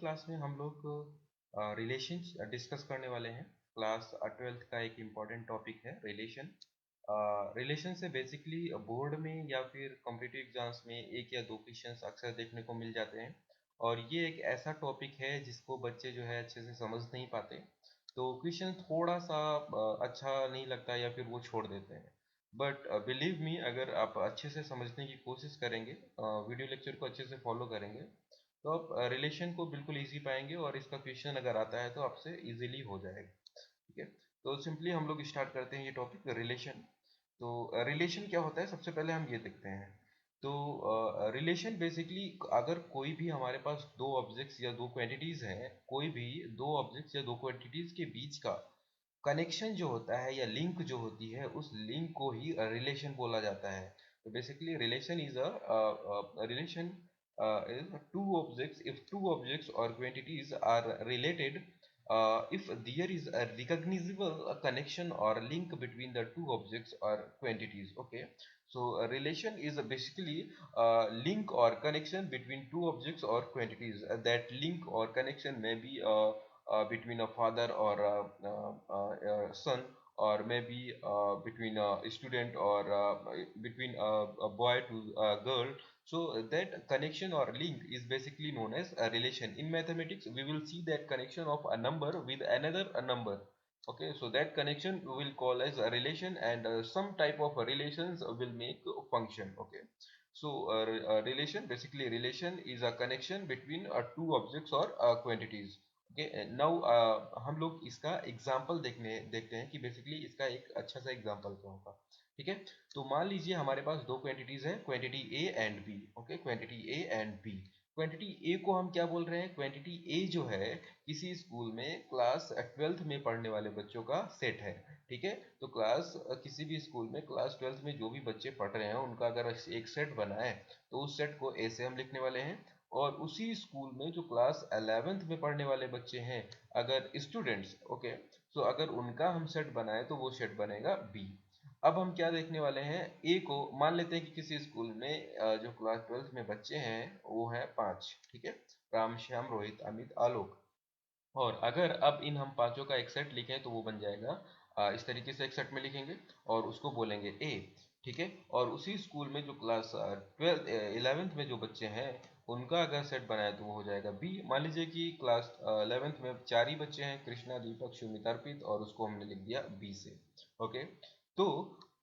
Class में हम लोग रिलेशंस डिस्कस करने वाले हैं। क्लास 12th का एक इम्पॉर्टेंट टॉपिक है रिलेशन। रिलेशन से बेसिकली बोर्ड में या फिर कॉम्पिटिटिव एग्जाम्स में एक या दो क्वेश्चंस अक्सर देखने को मिल जाते हैं, और ये एक ऐसा टॉपिक है जिसको बच्चे जो है अच्छे से समझ नहीं पाते। तो क्वेश्चन थोड़ा सा अच्छा नहीं लगता या फिर वो छोड़ देते हैं। बट बिलीव मी, अगर आप अच्छे से समझने की कोशिश करेंगे, वीडियो लेक्चर को अच्छे से फॉलो करेंगे, तो आप रिलेशन को बिल्कुल इजी पाएंगे, और इसका क्वेश्चन अगर आता है तो आपसे इजीली हो जाएगा। ठीक है, तो सिंपली हम लोग स्टार्ट करते हैं ये टॉपिक रिलेशन। तो रिलेशन क्या होता है, सबसे पहले हम ये देखते हैं। तो रिलेशन बेसिकली, अगर कोई भी हमारे पास दो ऑब्जेक्ट्स या दो क्वांटिटीज हैं, कोई भी दो ऑब्जेक्ट्स या दो क्वांटिटीज के बीच का कनेक्शन जो होता है या लिंक जो होती है, उस लिंक को ही रिलेशन बोला जाता है। तो basically relation is a relation is two objects if two objects or quantities are related, if there is a recognizable connection or link between the two objects or quantities. Okay, so a relation is basically a link or connection between two objects or quantities. That link or connection may be between a father or a son, or maybe between a student, or between a boy to a girl. So that connection or link is basically known as a relation. In mathematics, we will see that connection of a number with another a number. Okay, so that connection we will call as a relation, and some type of relations will make a function. Okay, so a relation, basically relation is a connection between two objects or quantities. Okay, now हम लोग इसका example देखते हैं कि basically इसका एक अच्छा सा एग्जांपल क्या होगा। ठीक है, तो मान लीजिए हमारे पास दो क्वांटिटीज है, quantity A and B. Okay, quantity A and B. Quantity A को हम क्या बोल रहे हैं, क्वांटिटी ए जो है किसी स्कूल में क्लास 12th में पढ़ने वाले बच्चों का सेट है। ठीक है, तो क्लास किसी भी स्कूल में क्लास 12th में जो भी बच्चे पढ़ रहे हैं उनका अगर एक सेट बना है, तो उस सेट को ए से हम लिखने वाले हैं। और उसी स्कूल में जो क्लास 11th में पढ़ने वाले बच्चे हैं, अगर स्टूडेंट्स, ओके, तो अगर उनका हम सेट बनाए तो वो सेट बनेगा बी। अब हम क्या देखने वाले हैं, ए को मान लेते हैं कि किसी स्कूल में जो क्लास 12th में बच्चे हैं वो है 5। ठीक है, राम, श्याम, रोहित, अमित, आलोक। और अगर अब इन हम पांचों का एक सेट लिखें तो वो बन जाएगा इस तरीके से एक सेट में लिखेंगे और उसको बोलेंगे ए। ठीक है, और उसी स्कूल में जो क्लास 11th में जो बच्चे हैं उनका अगर सेट बनाए तो वो हो जाएगा बी। मान लीजिए कि क्लास 11th में चार ही बच्चे हैं, कृष्णा, दीपक, सुमित, अर्पित, और उसको हमने लिख दिया बी से। ओके, तो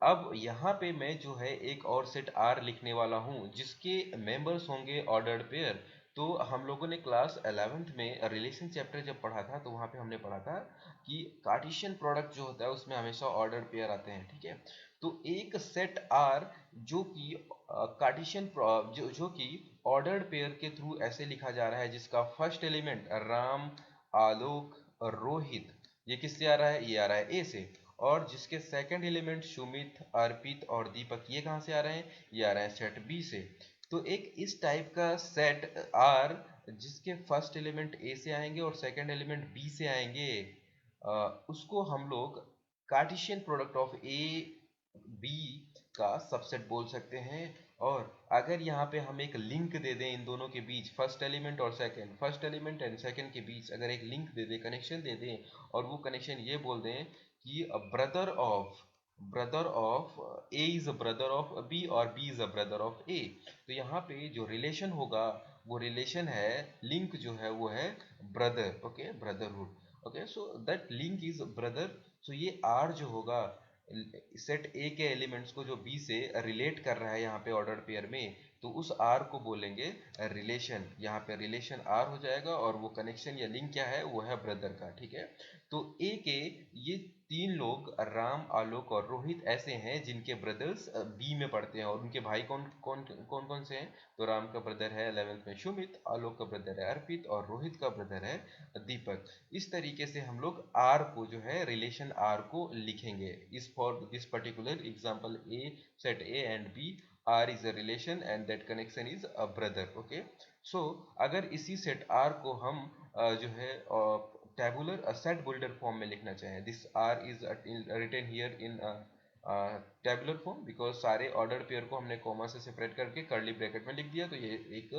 अब यहाँ पे मैं जो है एक और सेट आर लिखने वाला हूँ जिसके मेंबर्स होंगे ऑर्डर्ड पेयर। तो हम लोगों ने क्लास 11th में रिलेशन चैप्टर जब पढ़ा था तो वहाँ पे हमने पढ़ा था कि कार्टेशियन प्रोडक्ट जो होता है उसमें हमेशा ऑर्डर पेयर आते हैं। ठीक है, तो एक सेट आर जो कि कार्टेशियन जो कि ऑर्डर्ड पेयर के थ्रू ऐसे लिखा जा रहा है, जिसका फर्स्ट एलिमेंट राम, आलोक और रोहित, ये किससे आ रहा है, ये आ रहा है ए से। और जिसके सेकंड एलिमेंट सुमित, अर्पित और दीपक, ये कहाँ से आ रहे हैं, ये आ रहे हैं सेट बी से। तो एक इस टाइप का सेट आर जिसके फर्स्ट एलिमेंट ए से आएंगे और सेकंड एलिमेंट बी से आएंगे, उसको हम लोग Cartesian product of A B का सबसेट बोल सकते हैं। और अगर यहाँ पे हम एक लिंक दे दें इन दोनों के बीच, फर्स्ट एलिमेंट और second, first element and second के बीच अगर एक लिंक दे दें, कनेक्शन दे दें, और वो कनेक्शन ये बोल दें कि brother of A is a brother of B, और B is a brother of A, तो यहाँ पे जो रिलेशन होगा वो रिलेशन है, लिंक जो है वो है brother. Okay, brotherhood. Okay, so that link is brother. So ये आर जो होगा सेट ए के एलिमेंट्स को जो बी से रिलेट कर रहा है यहाँ पे ऑर्डर पेयर में, तो उस आर को बोलेंगे रिलेशन। यहाँ पे रिलेशन आर हो जाएगा, और वो कनेक्शन या लिंक क्या है, वो है ब्रदर का। ठीक है, तो ए के ये तीन लोग राम, आलोक और रोहित ऐसे हैं जिनके ब्रदर्स बी में पढ़ते हैं, और उनके भाई कौन कौन कौन कौन से हैं, तो राम का ब्रदर है 11th में सुमित, आलोक का ब्रदर है अर्पित, और रोहित का ब्रदर है दीपक। इस तरीके से हम लोग आर को जो है रिलेशन आर को लिखेंगे। इस for this particular example A, set A and B, R is a relation and that connection is a brother. Okay, so अगर इसी सेट आर को हम जो है टैबुलर सेट बिल्डर फॉर्म में लिखना चाहें, this are is written here in tabular form, because सारे ऑर्डर्ड पेयर को हमने कॉमा से सेपरेट करके कर्ली ब्रैकेट में लिख दिया, तो ये एक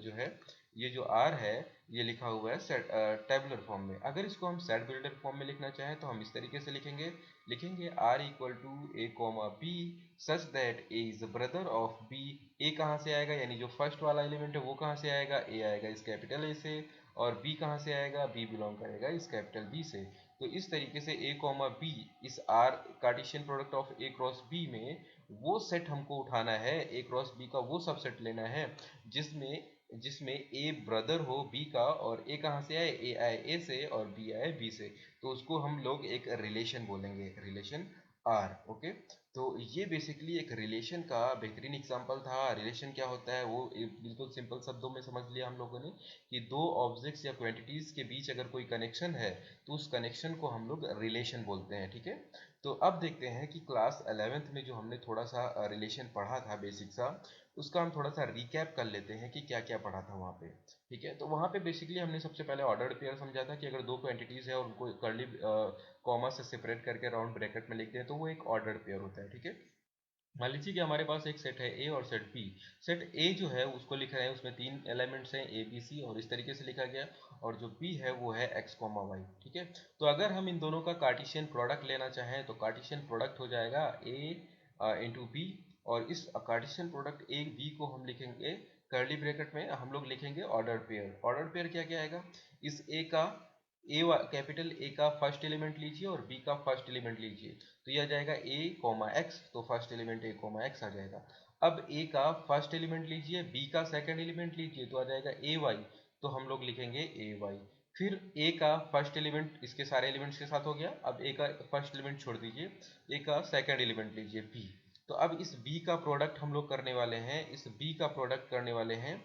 जो है ये जो आर है ये लिखा हुआ है सेट टेबुलर फॉर्म में। अगर इसको हम सेट बिल्डर फॉर्म में लिखना चाहें तो हम इस तरीके से लिखेंगे R equal to A comma B such that A is brother of B. A कहाँ से आएगा, यानी जो फर्स्ट वाला एलिमेंट है वो कहाँ से आएगा, ए आएगा इस कैपिटल ए से, और बी कहाँ से आएगा, बी बिलोंग करेगा इस कैपिटल बी से। तो इस तरीके से A comma B is are Cartesian product of A cross B में वो सेट हमको उठाना है, ए क्रॉस बी का वो सबसेट लेना है जिसमें जिसमें ए ब्रदर हो बी का, और ए कहाँ से आए, ए आए ए से और बी आए बी से, तो उसको हम लोग एक रिलेशन बोलेंगे, रिलेशन आर। ओके, तो ये बेसिकली एक रिलेशन का बेहतरीन एग्जांपल था। रिलेशन क्या होता है वो बिल्कुल सिंपल शब्दों में समझ लिया हम लोगों ने कि दो ऑब्जेक्ट्स या क्वांटिटीज के बीच अगर कोई कनेक्शन है तो उस कनेक्शन को हम लोग रिलेशन बोलते हैं। ठीक है, तो अब देखते हैं कि क्लास 11th में जो हमने थोड़ा सा रिलेशन पढ़ा था बेसिक सा, उसका हम थोड़ा सा रिकैप कर लेते हैं कि क्या क्या पढ़ा था वहाँ पे। ठीक है, तो वहाँ पे बेसिकली हमने सबसे पहले ऑर्डर्ड पेयर समझा था कि अगर दो क्वांटिटीज है और उनको कर्ली कॉमा से सेपरेट करके राउंड ब्रैकेट में लिख दें तो वो एक ऑर्डर्ड पेयर होता है। ठीक है, मान लीजिए कि हमारे पास एक सेट है ए और सेट बी। सेट ए जो है उसको लिख रहे हैं, उसमें तीन एलिमेंट्स हैं ए बी सी और इस तरीके से लिखा गया, और जो बी है वो है एक्स कॉमा वाई। ठीक है, तो अगर हम इन दोनों का कार्टेशियन प्रोडक्ट लेना चाहें तो कार्टेशियन प्रोडक्ट हो जाएगा ए इंटू बी, और इस कार्टेशियन प्रोडक्ट ए बी को हम लिखेंगे कर्ली ब्रैकेट में, हम लोग लिखेंगे ऑर्डर पेयर। ऑर्डर पेयर क्या क्या आएगा, इस ए का कैपिटल ए का फर्स्ट एलिमेंट लीजिए और बी का फर्स्ट एलिमेंट लीजिए, तो यह आ जाएगा ए कॉमा एक्स, तो फर्स्ट एलिमेंट ए कॉमा एक्स आ जाएगा। अब ए का फर्स्ट एलिमेंट लीजिए, बी का सेकंड एलिमेंट लीजिए, तो आ जाएगा ए वाई, तो हम लोग लिखेंगे ए वाई। फिर ए का फर्स्ट एलिमेंट इसके सारे एलिमेंट्स के साथ हो गया, अब ए का फर्स्ट एलिमेंट छोड़ दीजिए, ए का सेकंड एलिमेंट लीजिए बी। तो अब इस बी का प्रोडक्ट हम लोग करने वाले हैं, इस बी का प्रोडक्ट करने वाले हैं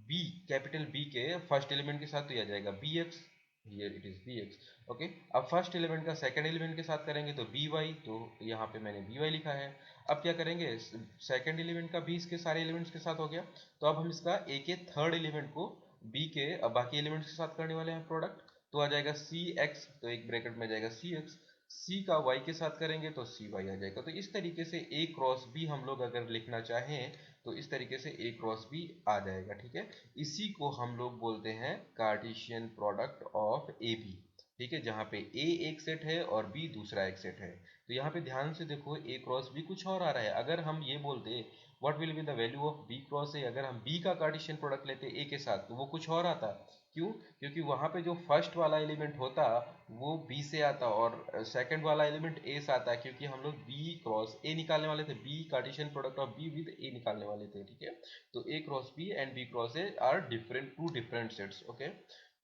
बी कैपिटल बी के फर्स्ट एलिमेंट के साथ, तो यह आ जाएगा B X, here it is B X. Okay, अब फर्स्ट एलिमेंट का सेकंड एलिमेंट के साथ करेंगे तो बी वाई, तो यहाँ पे मैंने बी वाई लिखा है। अब क्या करेंगे, सेकंड एलिमेंट का बी इसके सारे एलिमेंट्स के साथ हो गया, तो अब हम इसका ए के थर्ड एलिमेंट को बी के बाकी एलिमेंट्स के साथ करने वाले हैं प्रोडक्ट, तो आ जाएगा सी एक्स, तो एक ब्रैकेट में जाएगा सी एक्स। सी का वाई के साथ करेंगे तो सी वाई आ जाएगा। तो इस तरीके से ए क्रॉस बी हम लोग अगर लिखना चाहें तो इस तरीके से ए क्रॉस बी आ जाएगा। ठीक है, इसी को हम लोग बोलते हैं Cartesian product of A B. ठीक है, जहाँ पे ए एक सेट है और बी दूसरा एक सेट है। तो यहाँ पे ध्यान से देखो, ए क्रॉस बी कुछ और आ रहा है। अगर हम ये बोलते what will be the value of B cross A, अगर हम बी का कार्टेशियन प्रोडक्ट लेते ए के साथ तो वो कुछ और आता। क्यों, क्योंकि वहां पे जो फर्स्ट वाला एलिमेंट होता वो बी से आता और सेकंड वाला एलिमेंट ए से आता, क्योंकि हम लोग बी क्रॉस ए निकालने वाले थे, B Cartesian product of B with A निकालने वाले थे। ठीक है, तो A cross B and B cross A are different, two different sets. Okay,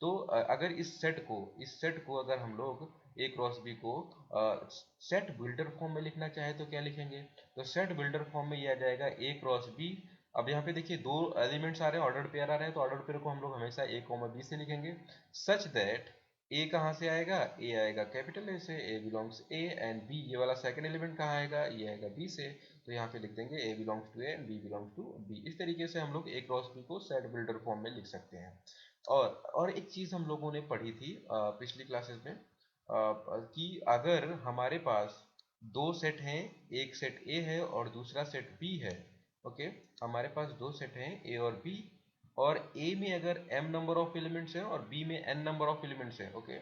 तो अगर इस सेट को अगर हम लोग ए क्रॉस बी को सेट बिल्डर फॉर्म में लिखना चाहे तो क्या लिखेंगे, तो सेट बिल्डर फॉर्म में ये आ जाएगा ए क्रॉस बी। अब यहाँ पे देखिए दो एलिमेंट्स आ रहे हैं, ऑर्डर पेयर आ रहे हैं, तो ऑर्डर पेयर को हम लोग हमेशा ए कॉमा बी से लिखेंगे, सच दैट ए कहाँ से आएगा, ए आएगा कैपिटल ए से, ए बिलोंग्स ए, एंड बी ये वाला सेकंड एलिमेंट कहाँ आएगा, ये आएगा बी से, तो यहाँ पे लिख देंगे A belongs to A and B belongs to B. इस तरीके से हम लोग ए क्रॉस बी को सेट बिल्डर फॉर्म में लिख सकते हैं। और एक चीज़ हम लोगों ने पढ़ी थी पिछली क्लासेस में, कि अगर हमारे पास दो सेट हैं, एक सेट ए है और दूसरा सेट बी है। ओके, हमारे पास दो सेट हैं ए और बी, और ए में अगर m नंबर ऑफ एलिमेंट्स हैं और बी में n नंबर ऑफ एलिमेंट्स हैं। ओके,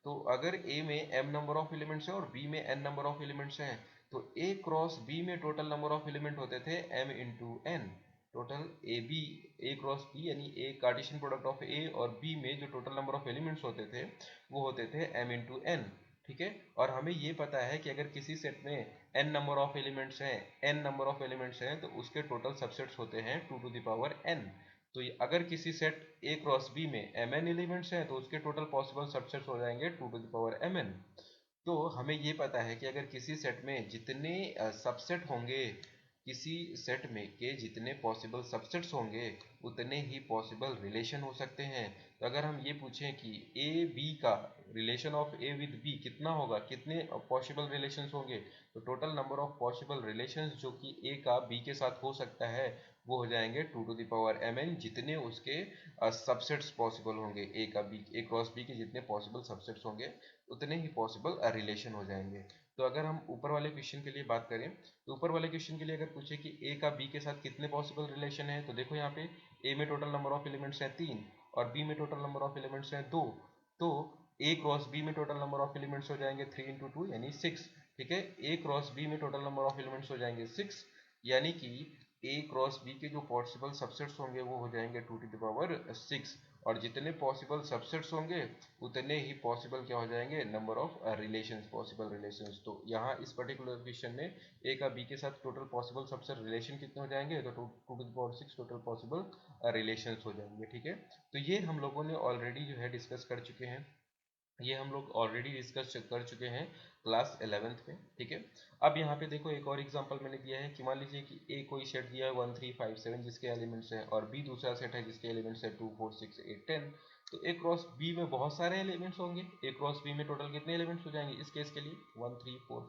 तो अगर a में m नंबर ऑफ एलिमेंट्स हैं और b में n नंबर ऑफ एलिमेंट्स हैं, तो a क्रॉस b में टोटल नंबर ऑफ एलिमेंट होते थे m into n। Total A B, A cross B यानी A Cartesian product of A और बी में जो टोटल नंबर ऑफ एलिमेंट्स होते थे वो होते थे m इंटू n। ठीक है, और हमें ये पता है कि अगर किसी सेट में n नंबर ऑफ एलिमेंट्स हैं, n नंबर ऑफ एलिमेंट्स हैं, तो उसके टोटल सबसेट्स होते हैं 2 टू द पावर n। तो अगर किसी सेट ए क्रॉस बी में mn एलिमेंट्स हैं तो उसके टोटल पॉसिबल सबसेट्स हो जाएंगे 2 टू द पावर mn। तो हमें ये पता है कि अगर किसी सेट में जितने सबसेट होंगे, किसी सेट में के जितने पॉसिबल सबसेट्स होंगे उतने ही पॉसिबल रिलेशन हो सकते हैं। तो अगर हम ये पूछें कि ए बी का relation of A with B कितना होगा, कितने पॉसिबल रिलेशंस होंगे, तो total number of possible relations जो कि ए का बी के साथ हो सकता है वो हो जाएंगे 2 टू द पावर mn, जितने उसके सबसेट्स पॉसिबल होंगे, ए क्रॉस बी के जितने पॉसिबल सबसेट्स होंगे उतने ही पॉसिबल रिलेशन हो जाएंगे। तो अगर हम ऊपर वाले क्वेश्चन के लिए बात करें तो ऊपर वाले क्वेश्चन के लिए अगर पूछे कि ए का बी के साथ कितने पॉसिबल रिलेशन है, तो देखो यहाँ पे ए में टोटल नंबर ऑफ एलिमेंट्स है 3 और बी में टोटल नंबर ऑफ एलिमेंट्स है 2। तो ए क्रॉस बी में टोटल नंबर ऑफ एलिमेंट्स हो जाएंगे 3 इंटू 2 यानी 6। ठीक है, ए क्रॉस बी में टोटल नंबर ऑफ एलिमेंट्स हो जाएंगे 6, यानी कि ए क्रॉस बी के जो पॉसिबल सबसेट्स होंगे वो हो जाएंगे 2 टू द पावर 6। और जितने पॉसिबल सबसेट्स होंगे उतने ही पॉसिबल क्या हो जाएंगे, number of relations, possible relations. तो यहाँ इस पर्टिकुलर क्वेश्चन में ए का बी के साथ टोटल पॉसिबल सबसेट रिलेशन कितने हो जाएंगे, तो 2 to the power 6 total possible relations हो जाएंगे। ठीक है, तो ये हम लोगों ने ऑलरेडी जो है डिस्कस कर चुके हैं, ये हम लोग ऑलरेडी डिस्कस कर चुके हैं क्लास 11th में। ठीक है, अब यहाँ पे देखो एक और एग्जांपल मैंने दिया है कि मान लीजिए कि ए कोई सेट दिया है 1 3 5 7 जिसके एलिमेंट्स हैं और बी दूसरा सेट है जिसके एलिमेंट्स है 2 4 6 8 10। तो ए क्रॉस बी में बहुत सारे एलिमेंट्स होंगे, ए क्रॉस बी में टोटल कितने एलिमेंट्स हो जाएंगे इस केस के लिए 1 3 4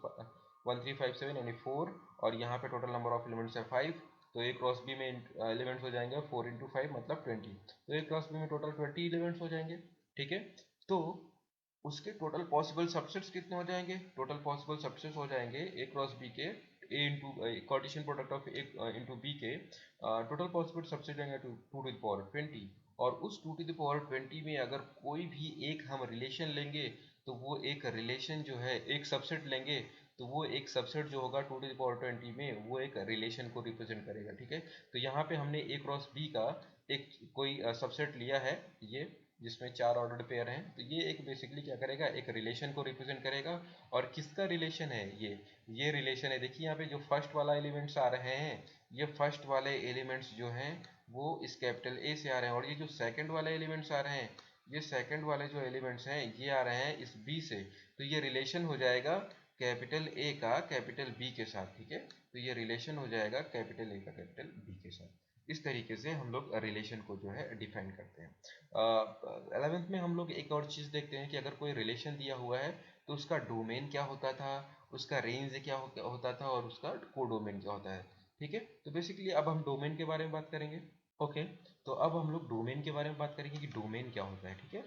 1 3 5 7 यानी 4, और यहाँ पे टोटल नंबर ऑफ एलिमेंट्स है 5। तो ए क्रॉस बी में एलिमेंट्स हो जाएंगे 4 इंटू 5 मतलब 20। तो ए क्रॉस बी में टोटल 20 एलिमेंट्स हो जाएंगे। ठीक है, तो उसके टोटल पॉसिबल सबसेट्स कितने हो जाएंगे, टोटल पॉसिबल सबसेट्स हो जाएंगे ए क्रॉस बी के A into Cartesian product of A into B के टोटल पॉसिबल सबसेट जाएंगे टू टू द पावर 20। और उस 2 टू द पावर 20 में अगर कोई भी एक हम रिलेशन लेंगे तो वो एक रिलेशन जो है, एक सबसेट लेंगे तो वो एक सबसेट जो होगा 2 टू द पावर 20 में वो एक रिलेशन को रिप्रेजेंट करेगा। ठीक है, तो यहाँ पे हमने ए क्रॉस बी का एक कोई सबसेट लिया है ये, जिसमें 4 ऑर्डर्ड पेयर हैं, तो ये एक बेसिकली क्या करेगा, एक रिलेशन को रिप्रेजेंट करेगा। और किसका रिलेशन है ये रिलेशन है, देखिए यहाँ पे जो फर्स्ट वाला एलिमेंट्स आ रहे हैं, ये फर्स्ट वाले एलिमेंट्स जो हैं वो इस कैपिटल ए से आ रहे हैं, और ये जो सेकंड वाले एलिमेंट्स आ रहे हैं, ये सेकंड वाले जो एलिमेंट्स हैं ये आ रहे हैं इस बी से। तो ये रिलेशन हो जाएगा कैपिटल ए का कैपिटल बी के साथ। ठीक है, तो ये रिलेशन हो जाएगा कैपिटल ए का कैपिटल बी के साथ। इस तरीके से हम लोग रिलेशन को जो है डिफाइन करते हैं। 11th में हम लोग एक और चीज़ देखते हैं कि अगर कोई रिलेशन दिया हुआ है तो उसका डोमेन क्या होता था, उसका रेंज क्या होता था और उसका कोडोमेन क्या होता है। ठीक है, तो बेसिकली अब हम डोमेन के बारे में बात करेंगे। ओके, तो अब हम लोग डोमेन के बारे में बात करेंगे कि डोमेन क्या होता है। ठीक है,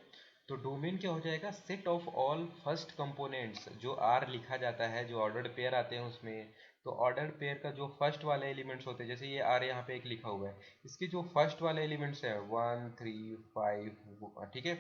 तो डोमेन क्या हो जाएगा, set of all first components, जो आर लिखा जाता है, जो ऑर्डर्ड पेयर आते हैं उसमें। तो ऑर्डर्ड पेयर का जो फर्स्ट वाले एलिमेंट्स होते हैं, जैसे ये आर यहाँ पे एक लिखा हुआ है, इसके जो फर्स्ट वाले एलिमेंट्स है 1 3 5, ठीक है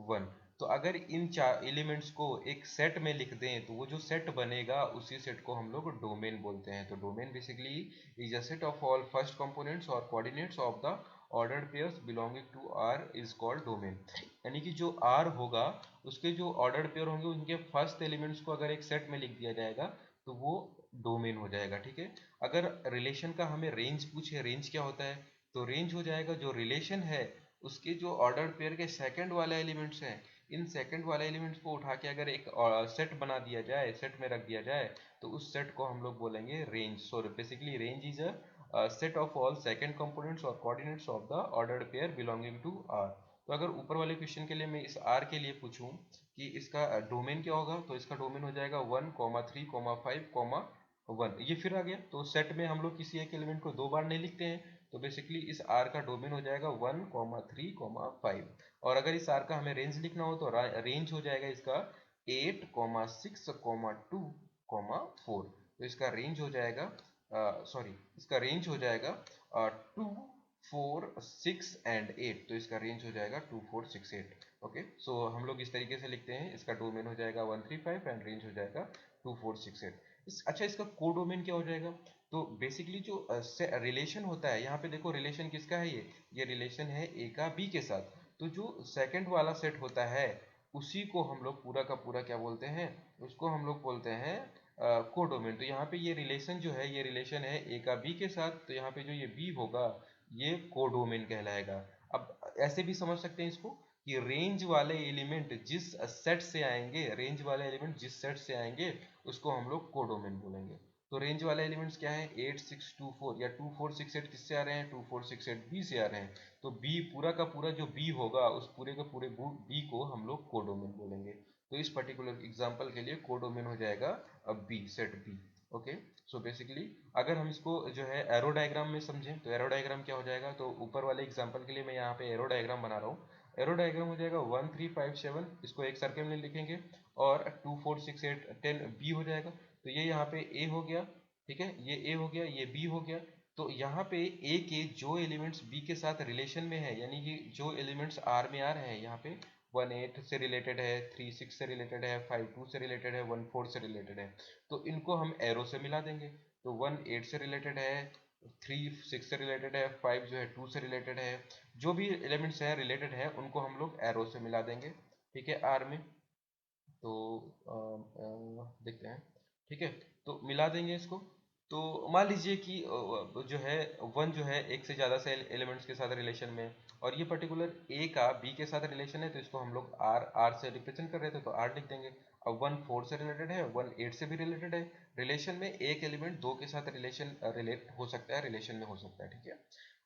1। तो अगर इन चार एलिमेंट्स को एक सेट में लिख दें तो वो जो सेट बनेगा उसी सेट को हम लोग डोमेन बोलते हैं। तो domain basically is a set of all first components और coordinates of the ordered pairs belonging to R is called domain. यानी कि जो आर होगा उसके जो ऑर्डर्ड पेयर होंगे उनके फर्स्ट एलिमेंट्स को अगर एक सेट में लिख दिया जाएगा तो वो डोमेन हो जाएगा। ठीक है, अगर रिलेशन का हमें रेंज पूछे, रेंज क्या होता है, तो रेंज हो जाएगा जो रिलेशन है उसके जो ऑर्डर्ड पेयर के सेकंड वाले एलिमेंट्स हैं, इन सेकंड वाले एलिमेंट्स को उठा के अगर एक सेट बना दिया जाए, सेट में रख दिया जाए, तो उस सेट को हम लोग बोलेंगे range. So basically range is a set of all second components और coordinates of the ordered pair belonging to R. तो अगर ऊपर वाले क्वेश्चन के लिए मैं इस आर के लिए पूछूं कि इसका डोमेन क्या होगा, तो इसका डोमेन हो जाएगा 1 3 5 1। ये फिर आ गया, तो सेट में हम लोग किसी एक एलिमेंट को दो बार नहीं लिखते हैं, तो बेसिकली इस आर का डोमेन हो जाएगा 1 3 5। और अगर इस आर का हमें रेंज लिखना हो तो रेंज हो जाएगा इसका 8 6 2 4। तो इसका रेंज हो जाएगा इसका रेंज हो जाएगा 2 4 6 एंड 8। तो इसका रेंज हो जाएगा 2 4 6 8। ओके, सो हम लोग इस तरीके से लिखते हैं, इसका डोमेन हो जाएगा 1 3 5 एंड रेंज हो जाएगा 2 4 6 8। अच्छा, इसका कोडोमेन क्या हो जाएगा, तो बेसिकली जो रिलेशन होता है, यहाँ पे देखो रिलेशन किसका है, ये रिलेशन है ए का बी के साथ। तो जो सेकंड वाला सेट होता है उसी को हम लोग पूरा का पूरा क्या बोलते हैं, उसको हम लोग बोलते हैं कोडोमेन। तो यहाँ पे ये रिलेशन जो है, ये रिलेशन है ए का बी के साथ, तो यहाँ पे जो ये बी होगा ये कोडोमेन कहलाएगा। अब ऐसे भी समझ सकते हैं इसको कि रेंज वाले एलिमेंट जिस सेट से आएंगे, रेंज वाले एलिमेंट जिस सेट से आएंगे उसको हम लोग कोडोमेन बोलेंगे। तो रेंज वाले एलिमेंट्स क्या है, 8 6 2 4 या 2 4 6 8 किससे आ रहे हैं, 2 4 6 8 बी से आ रहे हैं। तो बी पूरा का पूरा जो बी होगा उस पूरे के पूरे बी को हम लोग कोडोमेन बोलेंगे। तो इस पर्टिकुलर एग्जांपल के लिए कोडोमेन हो जाएगा B, set B. Okay, so basically अगर हम इसको जो है एरो डायग्राम में समझें तो एरो डायग्राम क्या हो जाएगा, तो ऊपर वाले एग्जांपल के लिए मैं यहाँ पे एरो डायग्राम बना रहा हूँ। एरो डायग्राम हो जाएगा 1 3 5 7, इसको एक सर्कल में लिखेंगे, और 2 4 6 8 10 बी हो जाएगा। तो ये यहाँ पे ए हो गया, ठीक है, ये ए हो गया, ये बी हो गया। तो यहाँ पे ए के जो एलिमेंट्स बी के साथ रिलेशन में है, यानी कि जो एलिमेंट्स आर में आ रहे हैं, यहाँ पे 1 8 से रिलेटेड है, 3 6 से रिलेटेड है, 5 2 से रिलेटेड है, 1 4 से रिलेटेड है, तो इनको हम एरो से मिला देंगे। तो 1 8 से रिलेटेड है, 3 6 से रिलेटेड है, 5 जो है 2 से रिलेटेड है, जो भी एलिमेंट्स हैं रिलेटेड है उनको हम लोग एरो से मिला देंगे, ठीक है, आर में। तो देखते हैं, ठीक है, तो मिला देंगे इसको। तो मान लीजिए कि जो है वन जो है एक से ज़्यादा से एलिमेंट्स के साथ रिलेशन में, और ये पर्टिकुलर ए का बी के साथ रिलेशन है, तो इसको हम लोग आर आर से रिप्रेजेंट कर रहे थे तो आर लिख देंगे। अब 1 4 से रिलेटेड है, 1 8 से भी रिलेटेड है। रिलेशन में एक एलिमेंट दो के साथ रिलेट हो सकता है, रिलेशन में हो सकता है, ठीक है।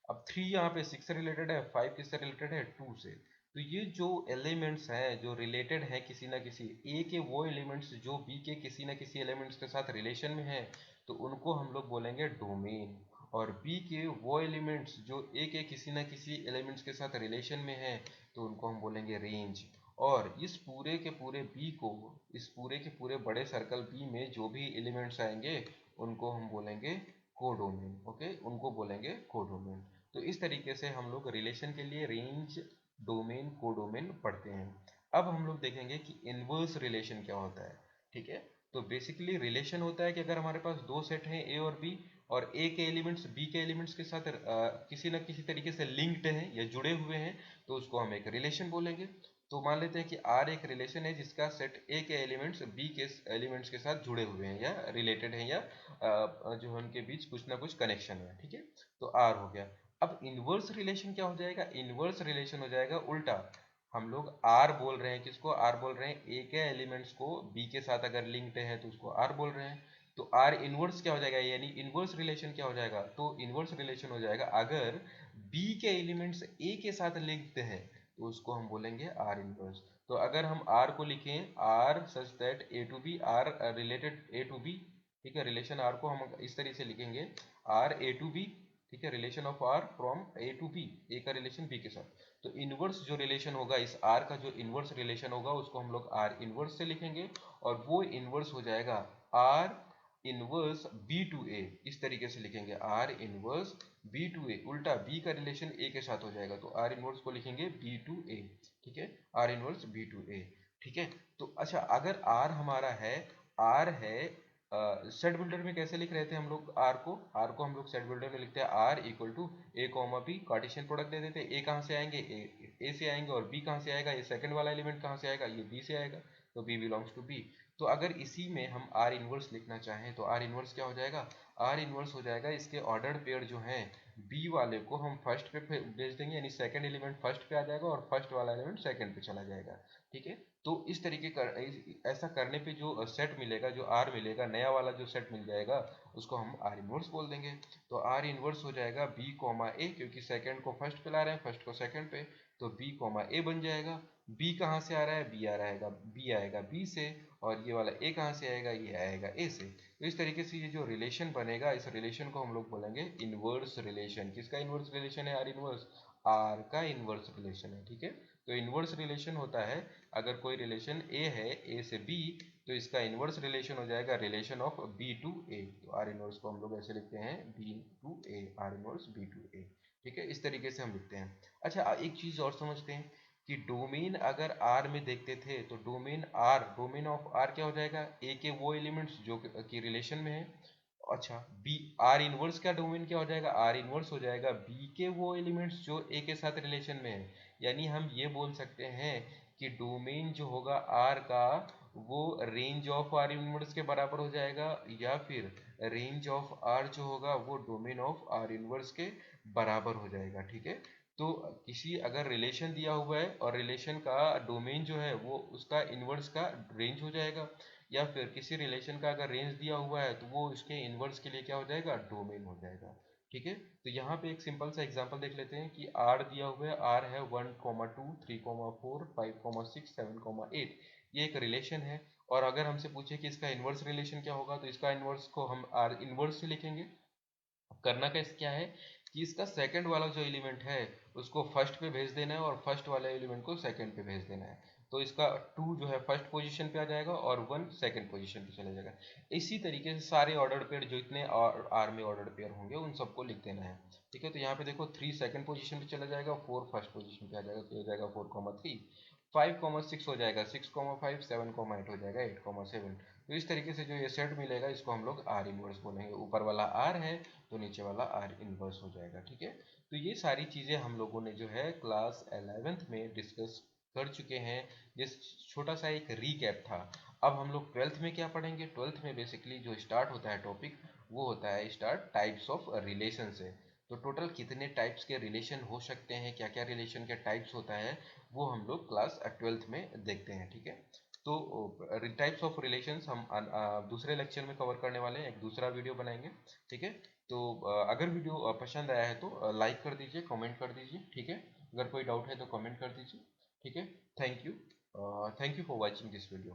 अब 3 यहाँ पे 6 से रिलेटेड है, 5 किससे रिलेटेड है, 2 से। तो ये जो एलिमेंट्स हैं जो रिलेटेड हैं किसी ना किसी ए के, वो एलिमेंट्स जो बी के किसी ना किसी एलिमेंट्स के साथ रिलेशन में है, तो उनको हम लोग बोलेंगे डोमेन। और बी के वो एलिमेंट्स जो ए के किसी ना किसी एलिमेंट्स के साथ रिलेशन में है, तो उनको हम बोलेंगे रेंज। और इस पूरे के पूरे बी को, इस पूरे के पूरे बड़े सर्कल बी में जो भी एलिमेंट्स आएंगे उनको हम बोलेंगे कोडोमेन, ओके, उनको बोलेंगे कोडोमेन। तो इस तरीके से हम लोग रिलेशन के लिए रेंज, डोमेन, कोडोमेन पढ़ते हैं। अब हम लोग देखेंगे कि इनवर्स रिलेशन क्या होता है, ठीक है। तो बेसिकली रिलेशन होता है कि अगर हमारे पास दो सेट हैं ए और बी, और ए के एलिमेंट्स बी के एलिमेंट्स के साथ किसी न किसी तरीके से लिंक्ड हैं या जुड़े हुए हैं, तो उसको हम एक रिलेशन बोलेंगे। तो मान लेते हैं कि आर एक रिलेशन है जिसका सेट ए के एलिमेंट्स बी के एलिमेंट्स के साथ जुड़े हुए हैं या रिलेटेड हैं, या जो है उनके बीच कुछ ना कुछ कनेक्शन है, ठीक है। तो आर हो गया। अब इनवर्स रिलेशन क्या हो जाएगा, इनवर्स रिलेशन हो जाएगा उल्टा। हम लोग आर बोल रहे हैं, किसको आर बोल रहे हैं, ए के एलिमेंट्स को बी के साथ अगर लिंक्ड है तो उसको आर बोल रहे हैं। तो आर इनवर्स क्या हो जाएगा, यानी इनवर्स रिलेशन क्या हो जाएगा, तो इनवर्स रिलेशन हो जाएगा अगर बी के एलिमेंट्स ए के साथ लिंक्ड है तो उसको हम बोलेंगे आर इनवर्स। तो अगर हम आर को लिखें, R such that A to B are related A to B, ठीक है, रिलेशन आर को हम इस तरीके से लिखेंगे, आर ए टू बी, ठीक है, relation of R from A to B, A का रिलेशन बी के साथ। तो इनवर्स जो रिलेशन होगा, इस आर का जो इनवर्स रिलेशन होगा उसको हम लोग आर इनवर्स से लिखेंगे, और वो इनवर्स हो जाएगा आर इनवर्स बी टू ए, इस तरीके से लिखेंगे, आर इनवर्स बी टू ए, उल्टा बी का रिलेशन ए के साथ हो जाएगा, तो आर इनवर्स को लिखेंगे बी टू ए, ठीक है, are inverse B to A, ठीक है। तो अच्छा, अगर आर हमारा है, आर है, सेट बिल्डर में कैसे लिख रहे थे हम लोग आर को, आर को हम लोग सेट बिल्डर में लिखते हैं R equal to A comma B, Cartesian product दे देते हैं, ए कहाँ से आएंगे, ए से आएंगे, और बी कहाँ से आएगा, ये सेकंड वाला एलिमेंट कहाँ से आएगा, ये बी से आएगा, तो बी बिलोंग्स टू बी। तो अगर इसी में हम आर इनवर्स लिखना चाहें तो आर इनवर्स क्या हो जाएगा, आर इनवर्स हो जाएगा इसके ऑर्डर्ड पेयर जो हैं, बी वाले को हम फर्स्ट पे भेज देंगे, यानी सेकंड एलिमेंट फर्स्ट पे आ जाएगा और फर्स्ट वाला एलिमेंट सेकंड पे चला जाएगा, ठीक है। तो इस तरीके ऐसा करने पे जो सेट मिलेगा, जो आर मिलेगा, नया वाला जो सेट मिल जाएगा, उसको हम आर इनवर्स बोल देंगे। तो आर इनवर्स हो जाएगा बी कॉमा ए, क्योंकि सेकंड को फर्स्ट पे ला रहे हैं, फर्स्ट को सेकंड पे, तो बी कॉमा ए बन जाएगा। बी कहाँ से आ रहा है, बी आ रहेगा, बी आएगा बी से, और ये वाला ए कहाँ से आएगा, ये आएगा ए से। तो इस तरीके से ये जो रिलेशन बनेगा, इस रिलेशन को हम लोग बोलेंगे इनवर्स रिलेशन। किसका इनवर्स रिलेशन है, आर इनवर्स, आर का इनवर्स रिलेशन है, ठीक है। तो इनवर्स रिलेशन होता है, अगर कोई रिलेशन ए है, ए से बी, तो इसका इनवर्स रिलेशन हो जाएगा relation of B to A. तो आर इनवर्स को हम लोग ऐसे लिखते हैं B to A, R inverse B to A, ठीक है, इस तरीके से हम लिखते हैं। अच्छा, एक चीज और समझते हैं कि डोमेन अगर आर में देखते थे तो domain R, domain of R क्या हो जाएगा, ए के वो एलिमेंट्स जो कि रिलेशन में है। अच्छा, बी, आर इनवर्स का डोमेन क्या हो जाएगा, आर इनवर्स हो जाएगा बी के वो एलिमेंट्स जो ए के साथ रिलेशन में है। यानी हम ये बोल सकते हैं कि डोमेन जो होगा आर का, वो रेंज ऑफ आर इनवर्स के बराबर हो जाएगा, या फिर रेंज ऑफ आर जो होगा वो डोमेन ऑफ आर इनवर्स के बराबर हो जाएगा, ठीक है। तो किसी अगर रिलेशन दिया हुआ है और रिलेशन का डोमेन जो है वो उसका इनवर्स का रेंज हो जाएगा, या फिर किसी रिलेशन का अगर रेंज दिया हुआ है तो वो उसके इनवर्स के लिए क्या हो जाएगा, डोमेन हो जाएगा, ठीक है। तो यहाँ पे एक सिंपल सा एग्जांपल देख लेते हैं कि आर दिया हुआ है, आर है 1,2 3,4 5,6 7,8, ये एक रिलेशन है। और अगर हमसे पूछे कि इसका इनवर्स रिलेशन क्या होगा, तो इसका इनवर्स को हम आर इनवर्स से लिखेंगे। करना कैसे क्या है कि इसका सेकंड वाला जो एलिमेंट है उसको फर्स्ट पे भेज देना है, और फर्स्ट वाले एलिमेंट को सेकंड पे भेज देना है। तो इसका 2 जो है फर्स्ट पोजीशन पे आ जाएगा और 1 सेकंड पोजीशन पे चला जाएगा। इसी तरीके से सारे ऑर्डर्ड पेयर जो इतने आर में ऑर्डर्ड पेयर होंगे उन सबको लिख देना है। ठीक है, तो यहाँ पे देखो 3 सेकंड पोजीशन पे चला जाएगा, 4 फर्स्ट पोजीशन पे आ जाएगा, तो हो जाएगा 4,3, 5,6 हो जाएगा, 6,5, 7,8 हो जाएगा, 8,7। तो इस तरीके से जो ये सेट मिलेगा इसको हम लोग आर इनवर्स बोलेंगे। ऊपर वाला आर है तो नीचे वाला आर इनवर्स हो जाएगा। ठीक है, तो ये सारी चीज़ें हम लोगों ने जो है क्लास 11th में डिस्कस कर चुके हैं। जिस छोटा सा एक रीकैप था। अब हम लोग 12th में क्या पढ़ेंगे? 12th में बेसिकली जो स्टार्ट होता है टॉपिक वो होता है स्टार्ट टाइप्स ऑफ रिलेशन से। तो टोटल कितने टाइप्स के रिलेशन हो सकते हैं, क्या क्या रिलेशन के टाइप्स होता है, वो हम लोग क्लास 12th में देखते हैं। ठीक है, तो टाइप्स ऑफ रिलेशंस हम दूसरे लेक्चर में कवर करने वाले हैं, एक दूसरा वीडियो बनाएंगे। ठीक है, तो अगर वीडियो पसंद आया है तो लाइक कर दीजिए, कमेंट कर दीजिए। ठीक है, अगर कोई डाउट है तो कमेंट कर दीजिए। ठीक है, thank you for watching this video.